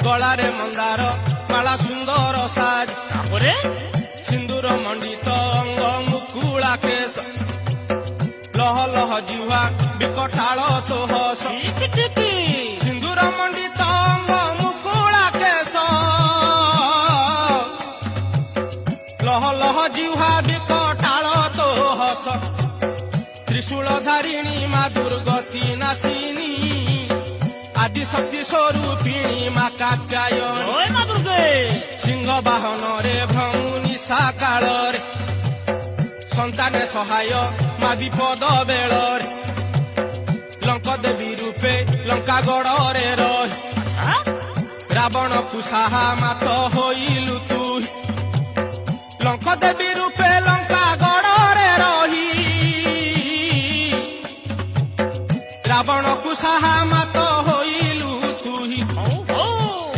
ଗଳାରେ ମନ୍ଦାର ମାଳା ସୁନ୍ଦର ସାଜ ତାପରେ ସିନ୍ଦୁର ମଣ୍ଡିତ ଅଙ୍ଗ ମୁକୁଳା କେଶ ଲହ ଲହ ଜିହ୍ୱା ବିକଟାଳ ତୋ ହସ ସିନ୍ଦୁର ମଣ୍ଡିତ ଅଙ୍ଗ ମୁକୁଳା କେଶ ଲହ ଲହ ଜିହ୍ୱା ବିକଟାଳ ତୋ ହସ ତ୍ରିଶୂଳ ଧାରିଣୀ ମା ଦୁର୍ଗତି ନାସିନୀ ଆଦି ଶକ୍ତି ସ୍ୱରୂପିଣୀ ମା କାତ୍ୟାୟନୀ ସିଂହ ବାହନରେ ଭ୍ରମୁନି ସାକାଳରେ ସନ୍ତାନେ ସହାୟ ମା ବିପଦ ବେଳରେ ଲଙ୍କ ଦେବୀ ରୂପେ ଲଙ୍କା ଗଡ଼ରେ ରହି ରାବଣକୁ ସାହା ମାତ ହୋଇଲୁ ତୁ ଲଙ୍କ ଦେବୀ ରୂପେ ଲଙ୍କା ଗଡ଼ରେ ରହି ରାବଣକୁ ସାହା ମାତ ହୋଇଲୁ ତୁହି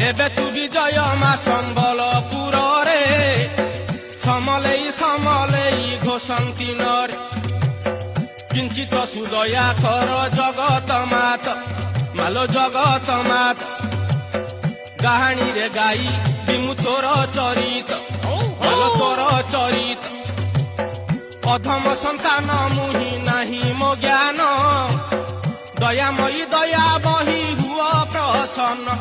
ଏବେ ତୁ ବିଜୟ ମା ସମ୍ବଲପୁରରେ ସମଲେଇ ସମଲେଇ ଘୋଷନ୍ତି ନରେ କିଞ୍ଚିତ ସୁଦୟା କର ଜଗତ ମାତ ମାଲୋ ଜଗତ ମାତ ଗାହାଣୀରେ ଗାଇ ବିମୁ ତୋର ଚରିତ ମାଲୋ ତୋର ଚରିତ ଅଧମ ସନ୍ତାନ ମୁହିଁ ନାହିଁ ମୋ ଜ୍ଞାନ ଦୟାମୟୀ ଦୟା ବହି ହୁଅ ପ୍ରସନ୍ନ।